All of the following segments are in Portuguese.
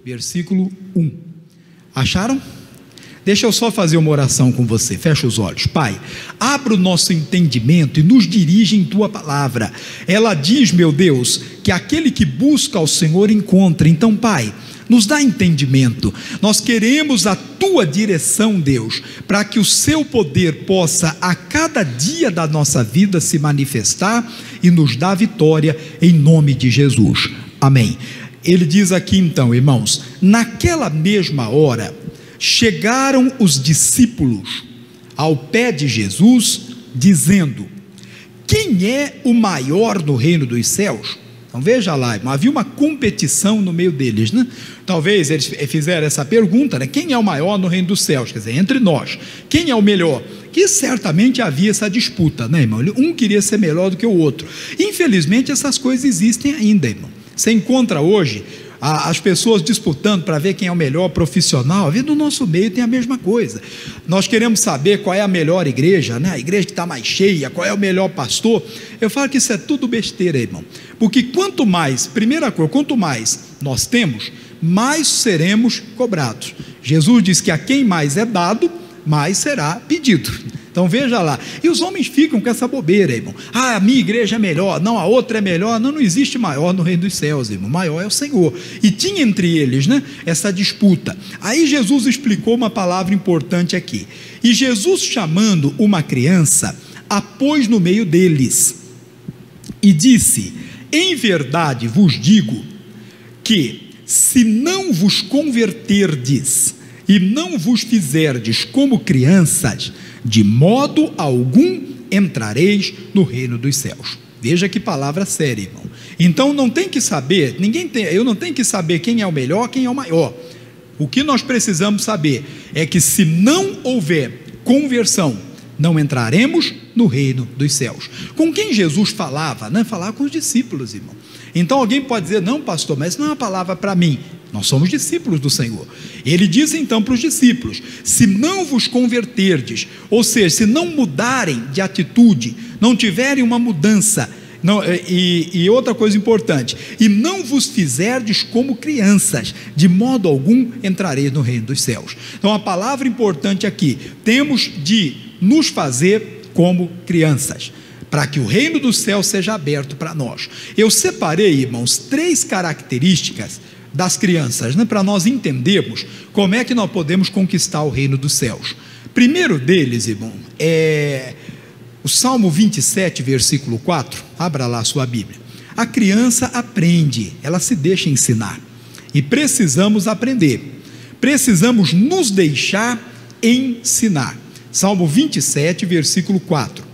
versículo 1. Acharam? Deixa eu só fazer uma oração com você. Fecha os olhos. Pai, abra o nosso entendimento e nos dirige em Tua palavra. Ela diz, meu Deus, que aquele que busca ao Senhor encontra. Então, Pai, nos dá entendimento. Nós queremos a Tua direção, Deus, para que o Seu poder possa a cada dia da nossa vida se manifestar e nos dar vitória em nome de Jesus. Amém. Ele diz aqui então, irmãos, naquela mesma hora chegaram os discípulos ao pé de Jesus, dizendo: quem é o maior no reino dos céus? Então veja lá, irmão, havia uma competição no meio deles, né? Talvez eles fizeram essa pergunta, né? Quem é o maior no reino dos céus? Quer dizer, entre nós, quem é o melhor? Que certamente havia essa disputa, né, irmão? Um queria ser melhor do que o outro. Infelizmente essas coisas existem ainda, irmão. Você encontra hoje as pessoas disputando para ver quem é o melhor profissional. A vida do nosso meio tem a mesma coisa. Nós queremos saber qual é a melhor igreja, né? A igreja que está mais cheia, qual é o melhor pastor. Eu falo que isso é tudo besteira, irmão, porque quanto mais, primeira coisa, quanto mais nós temos, mais seremos cobrados. Jesus diz que a quem mais é dado, mais será pedido. Então veja lá, e os homens ficam com essa bobeira, irmão. A minha igreja é melhor, não, a outra é melhor. Não existe maior no reino dos céus, irmão. Maior é o Senhor. E tinha entre eles, né, essa disputa. Aí Jesus explicou uma palavra importante aqui. E Jesus, chamando uma criança, a pôs no meio deles e disse: em verdade vos digo que, se não vos converterdes e não vos fizerdes como crianças, de modo algum entrareis no reino dos céus. Veja que palavra séria, irmão. Então não tem que saber, eu não tenho que saber quem é o melhor, quem é o maior. O que nós precisamos saber é que, se não houver conversão, não entraremos no reino dos céus. Com quem Jesus falava, né? Falava com os discípulos, irmão. Então alguém pode dizer: não, pastor, mas isso não é uma palavra para mim. Nós somos discípulos do Senhor. Ele diz então para os discípulos: se não vos converterdes, ou seja, se não mudarem de atitude, não tiverem uma mudança, não, e outra coisa importante, e não vos fizerdes como crianças, de modo algum entrareis no reino dos céus. Então a palavra importante aqui, temos de nos fazer como crianças, para que o reino do céu seja aberto para nós. Eu separei, irmãos, 3 características das crianças, né, para nós entendermos como é que nós podemos conquistar o reino dos céus. Primeiro deles, irmão, é o Salmo 27, versículo 4. Abra lá a sua Bíblia. A criança aprende, ela se deixa ensinar, e precisamos aprender, precisamos nos deixar ensinar. Salmo 27, versículo 4.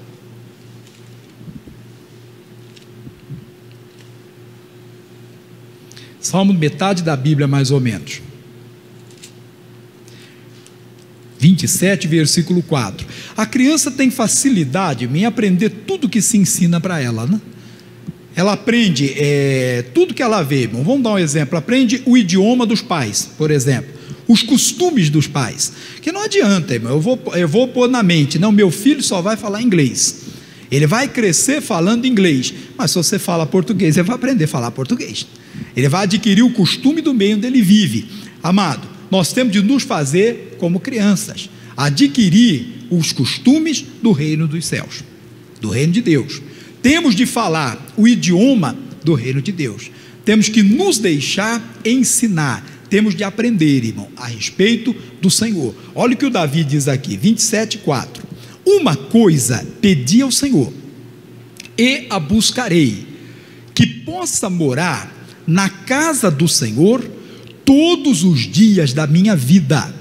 Salmo, metade da Bíblia, mais ou menos. 27, versículo 4. A criança tem facilidade em aprender tudo que se ensina para ela, né? Ela aprende tudo que ela vê, irmão. Vamos dar um exemplo. Aprende o idioma dos pais, por exemplo, os costumes dos pais. Que não adianta, irmão, eu vou pôr na mente: não, meu filho só vai falar inglês. Ele vai crescer falando inglês, mas se você fala português, ele vai aprender a falar português. Ele vai adquirir o costume do meio onde ele vive. Amado, nós temos de nos fazer como crianças, adquirir os costumes do reino dos céus, do reino de Deus. Temos de falar o idioma do reino de Deus. Temos que nos deixar ensinar. Temos de aprender, irmão, a respeito do Senhor. Olha o que o Davi diz aqui, 27, 4. Uma coisa pedi ao Senhor, e a buscarei, que possa morar na casa do Senhor todos os dias da minha vida,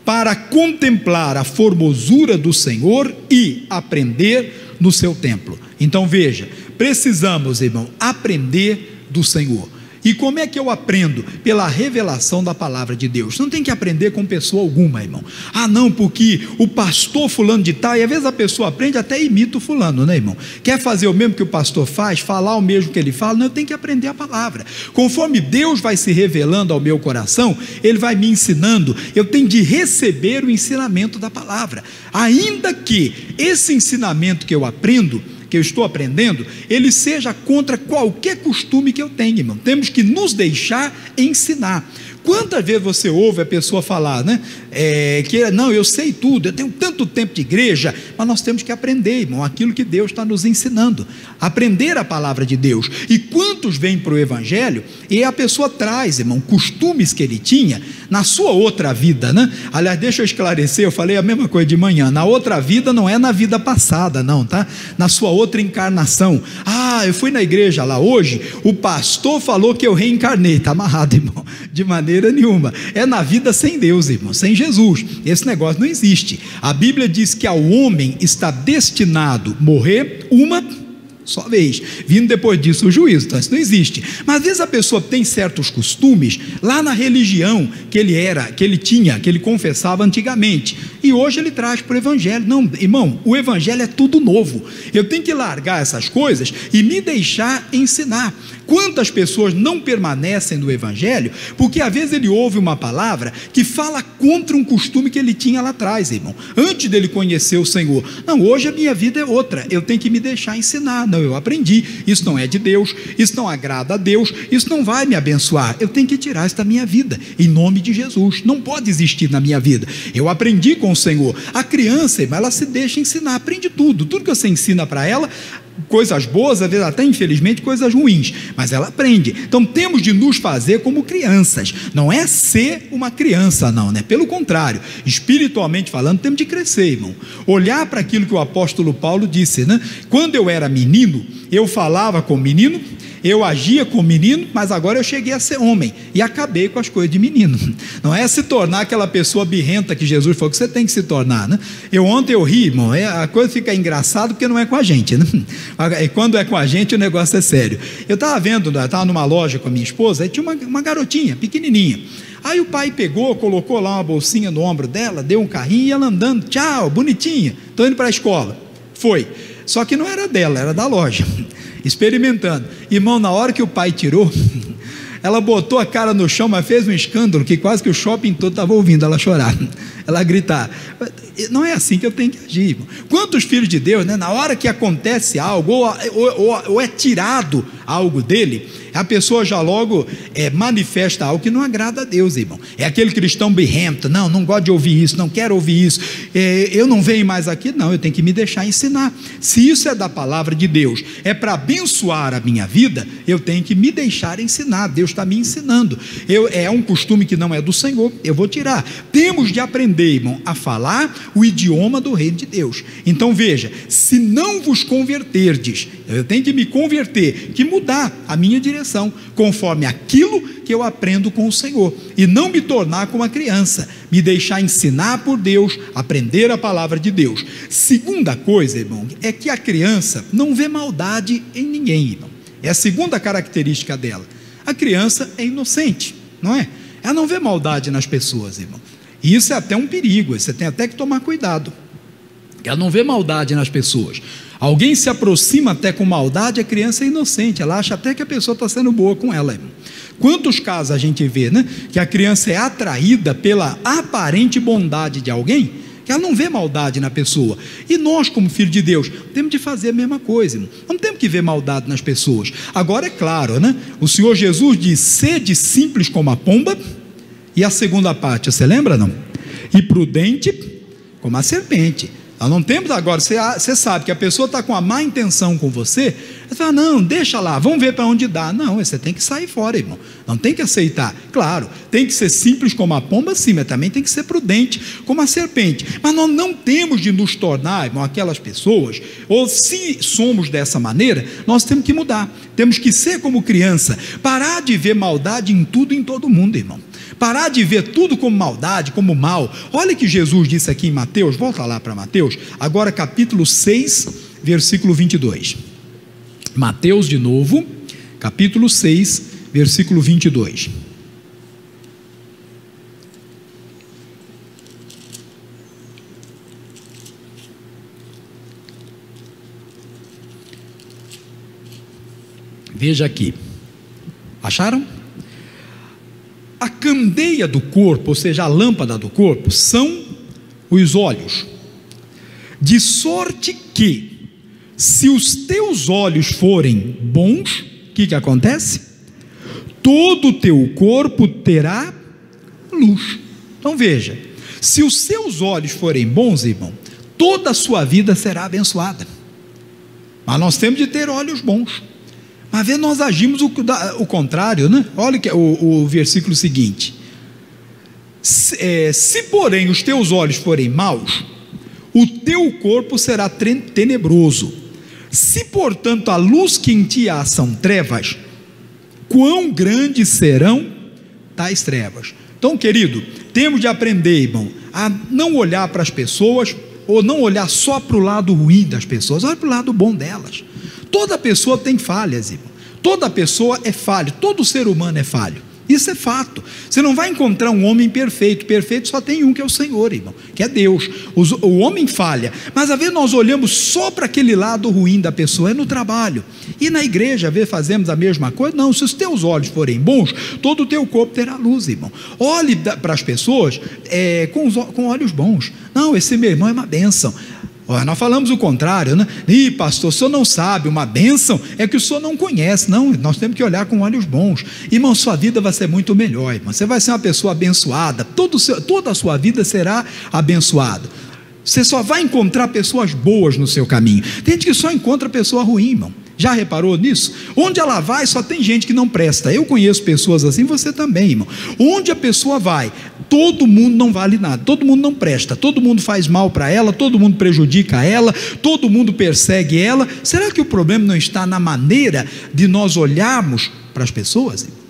para contemplar a formosura do Senhor e aprender no seu templo. Então veja, precisamos, irmão, aprender do Senhor. E como é que eu aprendo? Pela revelação da palavra de Deus. Não tem que aprender com pessoa alguma, irmão. Ah não, porque o pastor fulano de tal, e às vezes a pessoa aprende, até imita o fulano, né, irmão? Quer fazer o mesmo que o pastor faz, falar o mesmo que ele fala? Não, eu tenho que aprender a palavra. Conforme Deus vai se revelando ao meu coração, Ele vai me ensinando, eu tenho de receber o ensinamento da palavra, ainda que esse ensinamento que eu aprendo, que eu estou aprendendo, ele seja contra qualquer costume que eu tenha, irmão. Temos que nos deixar ensinar. Quantas vezes você ouve a pessoa falar, né? Que não, eu sei tudo, eu tenho tanto tempo de igreja, mas nós temos que aprender, irmão, aquilo que Deus está nos ensinando, aprender a palavra de Deus. E quantos vêm para o Evangelho e a pessoa traz, irmão, costumes que ele tinha na sua outra vida, né? Aliás, deixa eu esclarecer, eu falei a mesma coisa de manhã, na outra vida não é na vida passada, não, tá? Na sua outra encarnação. Eu fui na igreja lá hoje, o pastor falou que eu reencarnei, está amarrado, irmão, de maneira nenhuma, é na vida sem Deus, irmão, sem Jesus, esse negócio não existe. A Bíblia diz que ao homem está destinado morrer uma só vez, vindo depois disso o juízo. Então isso não existe. Mas às vezes a pessoa tem certos costumes lá na religião que ele confessava antigamente, e hoje ele traz para o Evangelho. Não, irmão, o Evangelho é tudo novo. Eu tenho que largar essas coisas e me deixar ensinar. Quantas pessoas não permanecem no Evangelho porque às vezes ele ouve uma palavra que fala contra um costume que ele tinha lá atrás, irmão, antes dele conhecer o Senhor. Não, hoje a minha vida é outra, eu tenho que me deixar ensinar. Não, eu aprendi, isso não é de Deus, isso não agrada a Deus, isso não vai me abençoar, eu tenho que tirar isso da minha vida, em nome de Jesus, não pode existir na minha vida. Eu aprendi com o Senhor. A criança, irmão, ela se deixa ensinar, aprende tudo que você ensina para ela, coisas boas, às vezes até infelizmente coisas ruins, mas ela aprende. Então temos de nos fazer como crianças, não é ser uma criança não, né? Pelo contrário, espiritualmente falando, temos de crescer, irmão, olhar para aquilo que o apóstolo Paulo disse, né? Quando eu era menino, eu falava como menino, eu agia como menino, mas agora eu cheguei a ser homem e acabei com as coisas de menino. Não é se tornar aquela pessoa birrenta que Jesus falou que você tem que se tornar, né? Ontem eu ri, irmão, a coisa fica engraçada porque não é com a gente, né? Quando é com a gente o negócio é sério. Eu estava vendo, estava numa loja com a minha esposa, aí tinha uma garotinha pequenininha. Aí o pai pegou, colocou lá uma bolsinha no ombro dela, deu um carrinho e ela andando, tchau, bonitinha, estou indo para a escola. Foi, só que não era dela, era da loja, experimentando. Irmão, na hora que o pai tirou, ela botou a cara no chão, mas fez um escândalo que quase que o shopping todo estava ouvindo ela chorar, ela gritar. Não é assim que eu tenho que agir, irmão. Quantos filhos de Deus, né, na hora que acontece algo, ou é tirado algo dele, a pessoa já logo manifesta algo que não agrada a Deus, irmão. É aquele cristão birrento, não gosto de ouvir isso, não quero ouvir isso, eu não venho mais aqui, não, eu tenho que me deixar ensinar. Se isso é da palavra de Deus, é para abençoar a minha vida, eu tenho que me deixar ensinar. Deus está me ensinando. É um costume que não é do Senhor, eu vou tirar. Temos de aprender, irmão, a falar o idioma do reino de Deus. Então veja, se não vos converterdes, eu tenho que me converter, que mudar a minha direção, conforme aquilo que eu aprendo com o Senhor, e não me tornar como uma criança, me deixar ensinar por Deus, aprender a palavra de Deus. Segunda coisa, irmão, é que a criança não vê maldade em ninguém, irmão. É a segunda característica dela. A criança é inocente, não é? Ela não vê maldade nas pessoas, irmão. E isso é até um perigo, você tem até que tomar cuidado. Ela não vê maldade nas pessoas. Alguém se aproxima até com maldade, a criança é inocente, ela acha até que a pessoa está sendo boa com ela, irmão. Quantos casos a gente vê, né? Que a criança é atraída pela aparente bondade de alguém, que ela não vê maldade na pessoa. E nós, como filhos de Deus, temos de fazer a mesma coisa, irmão. Não temos que ver maldade nas pessoas. Agora é claro, né? O Senhor Jesus diz: sede simples como a pomba. E a segunda parte, você lembra, não? E prudente como a serpente. Nós não temos agora, você sabe que a pessoa está com a má intenção com você, você fala, não, deixa lá, vamos ver para onde dá. Não, você tem que sair fora, irmão, não tem que aceitar. Claro, tem que ser simples como a pomba, sim, mas também tem que ser prudente como a serpente. Mas nós não temos de nos tornar, irmão, aquelas pessoas, ou se somos dessa maneira, nós temos que mudar, temos que ser como criança, parar de ver maldade em tudo e em todo mundo, irmão. Parar de ver tudo como maldade, como mal. Olha que Jesus disse aqui em Mateus, volta lá para Mateus, agora capítulo 6, versículo 22. Mateus de novo, capítulo 6, versículo 22. Veja aqui, acharam? A candeia do corpo, ou seja, a lâmpada do corpo, são os olhos. De sorte que, se os teus olhos forem bons, o que acontece? Todo o teu corpo terá luz. Então veja, se os seus olhos forem bons, irmão, toda a sua vida será abençoada. Mas nós temos de ter olhos bons. Mas vê, nós agimos o contrário, né? Olha o versículo seguinte: se porém os teus olhos forem maus, o teu corpo será tenebroso. Se portanto a luz que em ti há são trevas, quão grandes serão tais trevas? Então, querido, temos de aprender, irmão, a não olhar para as pessoas, ou não olhar só para o lado ruim das pessoas, olha para o lado bom delas. Toda pessoa tem falhas, irmão. Toda pessoa é falho, todo ser humano é falho. Isso é fato. Você não vai encontrar um homem perfeito. Perfeito só tem um, que é o Senhor, irmão, que é Deus. O homem falha, mas às vezes nós olhamos só para aquele lado ruim da pessoa. É no trabalho e na igreja, às vezes fazemos a mesma coisa. Não, se os teus olhos forem bons, todo o teu corpo terá luz, irmão. Olhe para as pessoas com olhos bons. Não, esse meu irmão é uma bênção. Nós falamos o contrário, né? Ih, pastor, o senhor não sabe, uma bênção é que o senhor não conhece. Não, nós temos que olhar com olhos bons. Irmão, sua vida vai ser muito melhor, irmão. Você vai ser uma pessoa abençoada, toda a sua vida será abençoada. Você só vai encontrar pessoas boas no seu caminho. Tem gente que só encontra pessoa ruim, irmão. Já reparou nisso? Onde ela vai, só tem gente que não presta. Eu conheço pessoas assim, você também, irmão. Onde a pessoa vai, todo mundo não vale nada, todo mundo não presta, todo mundo faz mal para ela, todo mundo prejudica ela, todo mundo persegue ela. Será que o problema não está na maneira de nós olharmos para as pessoas, irmão?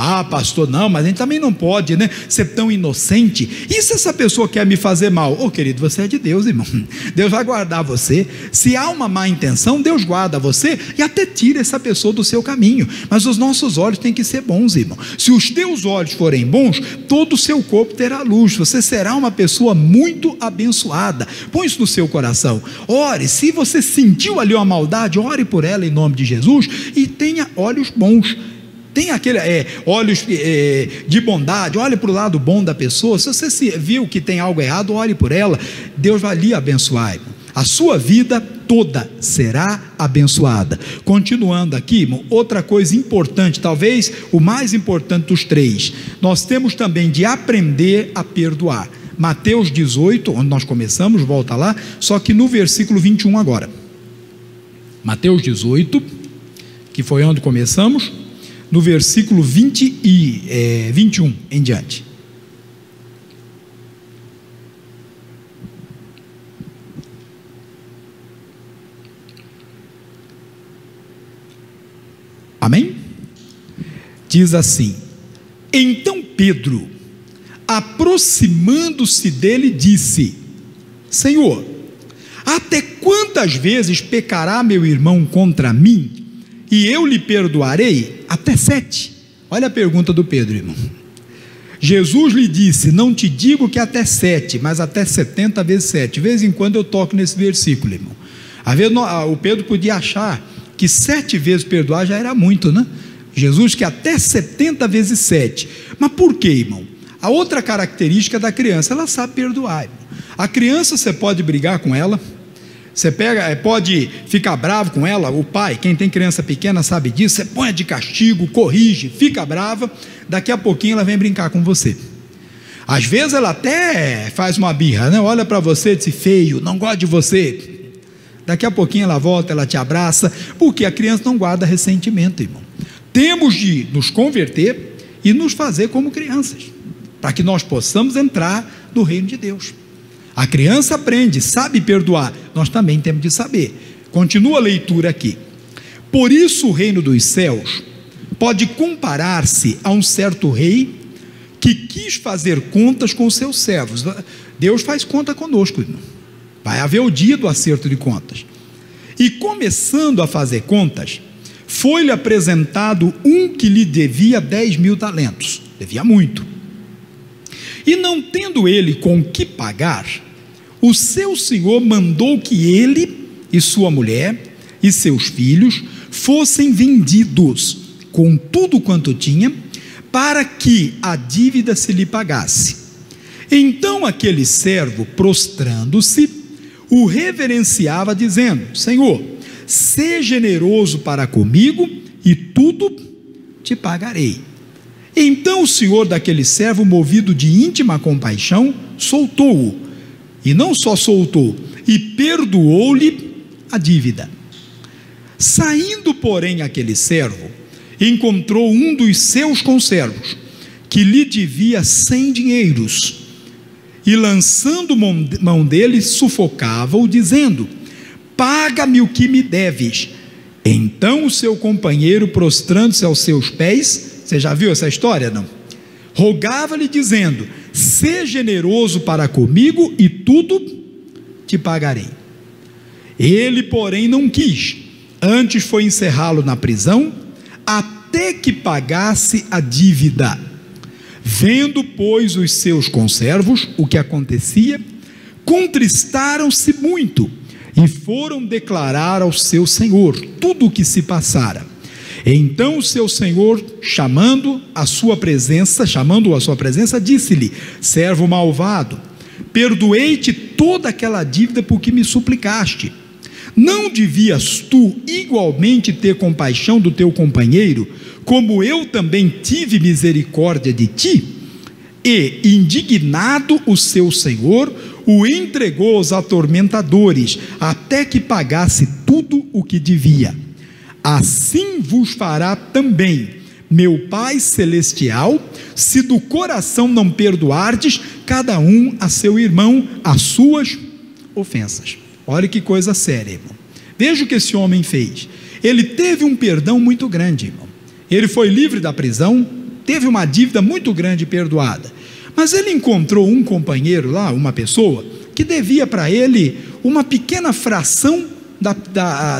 Ah, pastor, não, mas a gente também não pode, né, ser tão inocente. E se essa pessoa quer me fazer mal? Ô, querido, você é de Deus, irmão. Deus vai guardar você. Se há uma má intenção, Deus guarda você e até tira essa pessoa do seu caminho. Mas os nossos olhos têm que ser bons, irmão. Se os teus olhos forem bons, todo o seu corpo terá luz. Você será uma pessoa muito abençoada. Põe isso no seu coração. Ore, se você sentiu ali uma maldade, ore por ela em nome de Jesus e tenha olhos bons. Tem aquele olhos de bondade, olhe para o lado bom da pessoa. Se você viu que tem algo errado, ore por ela. Deus vai lhe abençoar, irmão. A sua vida toda será abençoada. Continuando aqui, irmão, outra coisa importante, talvez o mais importante dos três, nós temos também de aprender a perdoar. Mateus 18, onde nós começamos, volta lá, só que no versículo 21 agora. Mateus 18, que foi onde começamos, no versículo 21 em diante. Amém? Diz assim: então Pedro, aproximando-se dele, disse: Senhor, até quantas vezes pecará meu irmão contra mim e eu lhe perdoarei? Até 7. Olha a pergunta do Pedro, irmão. Jesus lhe disse: não te digo que até 7, mas até 70 vezes 7. De vez em quando eu toco nesse versículo, irmão. Às vezes o Pedro podia achar que 7 vezes perdoar já era muito, né? Jesus que até 70 vezes 7. Mas por quê, irmão? A outra característica da criança, ela sabe perdoar, irmão. A criança, você pode brigar com ela, você pode ficar bravo com ela. O pai, quem tem criança pequena sabe disso. Você põe de castigo, corrige, fica brava, daqui a pouquinho ela vem brincar com você. Às vezes ela até faz uma birra, né? Olha para você e diz: feio, não gosto de você. Daqui a pouquinho ela volta, ela te abraça, porque a criança não guarda ressentimento, irmão. Temos de nos converter e nos fazer como crianças, para que nós possamos entrar no reino de Deus. A criança aprende, sabe perdoar, nós também temos de saber. Continua a leitura aqui. Por isso o reino dos céus pode comparar-se a um certo rei que quis fazer contas com seus servos. Deus faz conta conosco, irmão. Vai haver o dia do acerto de contas. E começando a fazer contas, foi-lhe apresentado um que lhe devia 10.000 talentos. Devia muito. E não tendo ele com que pagar, o seu senhor mandou que ele e sua mulher e seus filhos fossem vendidos com tudo quanto tinha, para que a dívida se lhe pagasse. Então aquele servo, prostrando-se, o reverenciava, dizendo: Senhor, sê generoso para comigo e tudo te pagarei. Então o senhor daquele servo, movido de íntima compaixão, soltou-o, e não só soltou, e perdoou-lhe a dívida. Saindo, porém, aquele servo, encontrou um dos seus conservos, que lhe devia 100 dinheiros, e lançando mão dele, sufocava-o, dizendo: paga-me o que me deves. Então o seu companheiro, prostrando-se aos seus pés, você já viu essa história, não? Rogava-lhe, dizendo: sê generoso para comigo e tudo te pagarei. Ele, porém, não quis, antes foi encerrá-lo na prisão, até que pagasse a dívida. Vendo, pois, os seus conservos o que acontecia, contristaram-se muito, e foram declarar ao seu senhor tudo o que se passara. Então o seu senhor, chamando-o à sua presença, disse-lhe: servo malvado, perdoei-te toda aquela dívida por que me suplicaste. Não devias tu igualmente ter compaixão do teu companheiro, como eu também tive misericórdia de ti? E, indignado, o seu senhor o entregou aos atormentadores, até que pagasse tudo o que devia. Assim vos fará também meu Pai Celestial, se do coração não perdoardes cada um a seu irmão as suas ofensas. Olha que coisa séria, irmão. Veja o que esse homem fez. Ele teve um perdão muito grande, irmão. Ele foi livre da prisão, teve uma dívida muito grande perdoada. Mas ele encontrou um companheiro lá, uma pessoa, que devia para ele uma pequena fração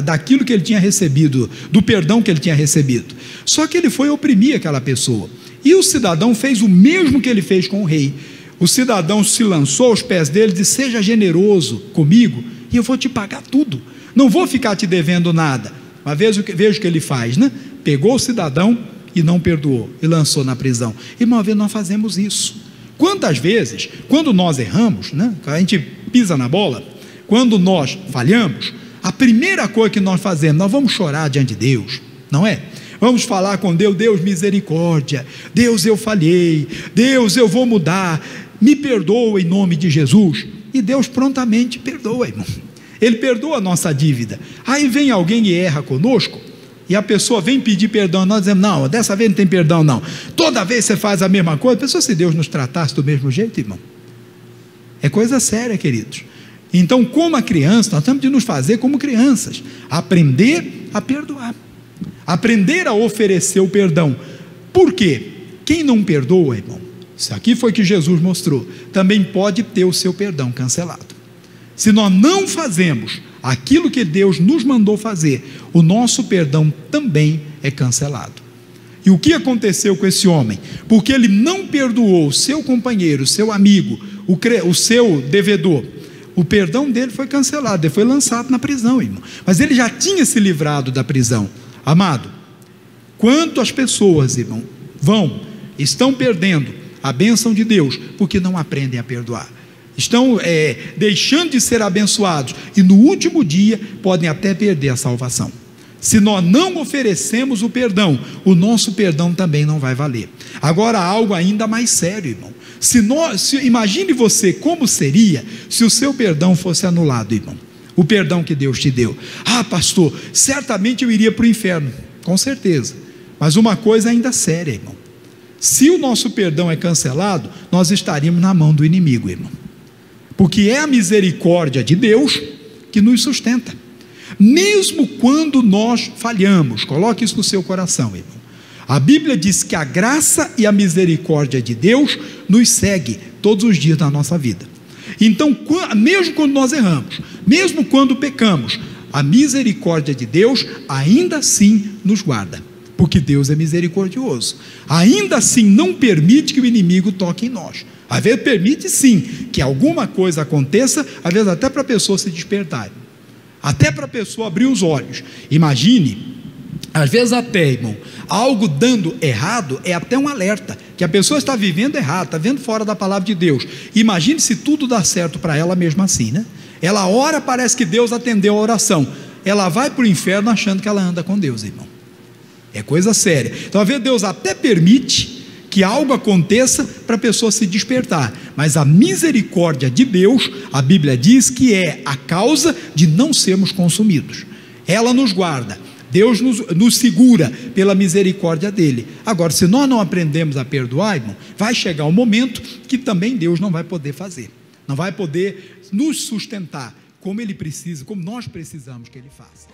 daquilo que ele tinha recebido, do perdão que ele tinha recebido. Só que ele foi oprimir aquela pessoa. E o cidadão fez o mesmo que ele fez com o rei. O cidadão se lançou aos pés dele e disse: seja generoso comigo e eu vou te pagar tudo. Não vou ficar te devendo nada. Mas veja o que ele faz, né? Pegou o cidadão e não perdoou, e lançou na prisão. E uma vez nós fazemos isso. Quantas vezes, quando nós erramos, né? A gente pisa na bola, quando nós falhamos, a primeira coisa que nós fazemos, nós vamos chorar diante de Deus, não é? Vamos falar com Deus: Deus, misericórdia, Deus, eu falhei, Deus, eu vou mudar, me perdoa em nome de Jesus. E Deus prontamente perdoa, irmão. Ele perdoa a nossa dívida. Aí vem alguém e erra conosco, e a pessoa vem pedir perdão, nós dizemos: não, dessa vez não tem perdão não, toda vez você faz a mesma coisa. Pessoal, se Deus nos tratasse do mesmo jeito, irmão, é coisa séria, queridos. Então, como a criança, nós temos de nos fazer como crianças, aprender a perdoar, aprender a oferecer o perdão. Por quê? Quem não perdoa, irmão, isso aqui foi que Jesus mostrou, também pode ter o seu perdão cancelado. Se nós não fazemos aquilo que Deus nos mandou fazer, o nosso perdão também é cancelado. E o que aconteceu com esse homem? Porque ele não perdoou o seu companheiro, o seu amigo, o seu devedor, o perdão dele foi cancelado, ele foi lançado na prisão, irmão. Mas ele já tinha se livrado da prisão. Amado, quantas pessoas, irmão, estão perdendo a bênção de Deus porque não aprendem a perdoar, estão deixando de ser abençoados, e no último dia podem até perder a salvação. Se nós não oferecemos o perdão, o nosso perdão também não vai valer. Agora, algo ainda mais sério, irmão. Imagine você como seria se o seu perdão fosse anulado, irmão. O perdão que Deus te deu. Ah, pastor, certamente eu iria para o inferno. Com certeza. Mas uma coisa ainda séria, irmão. Se o nosso perdão é cancelado, nós estaríamos na mão do inimigo, irmão. Porque é a misericórdia de Deus que nos sustenta. Mesmo quando nós falhamos, coloque isso no seu coração, irmão. A Bíblia diz que a graça e a misericórdia de Deus nos segue todos os dias da nossa vida. Então, mesmo quando nós erramos, mesmo quando pecamos, a misericórdia de Deus ainda assim nos guarda, porque Deus é misericordioso. Ainda assim não permite que o inimigo toque em nós. Às vezes permite sim que alguma coisa aconteça, às vezes até para a pessoa se despertar, até para a pessoa abrir os olhos. Imagine, às vezes até, irmão, algo dando errado é até um alerta, que a pessoa está vivendo errado, está vendo fora da palavra de Deus. Imagine se tudo dá certo para ela mesmo assim, né? Ela ora, parece que Deus atendeu a oração, ela vai para o inferno achando que ela anda com Deus, irmão. É coisa séria. Então, às vezes Deus até permite que algo aconteça para a pessoa se despertar. Mas a misericórdia de Deus, a Bíblia diz que é a causa de não sermos consumidos. Ela nos guarda, Deus nos segura pela misericórdia dele. Agora, se nós não aprendemos a perdoar, irmão, vai chegar um momento que também Deus não vai poder fazer, não vai poder nos sustentar como ele precisa, como nós precisamos que ele faça.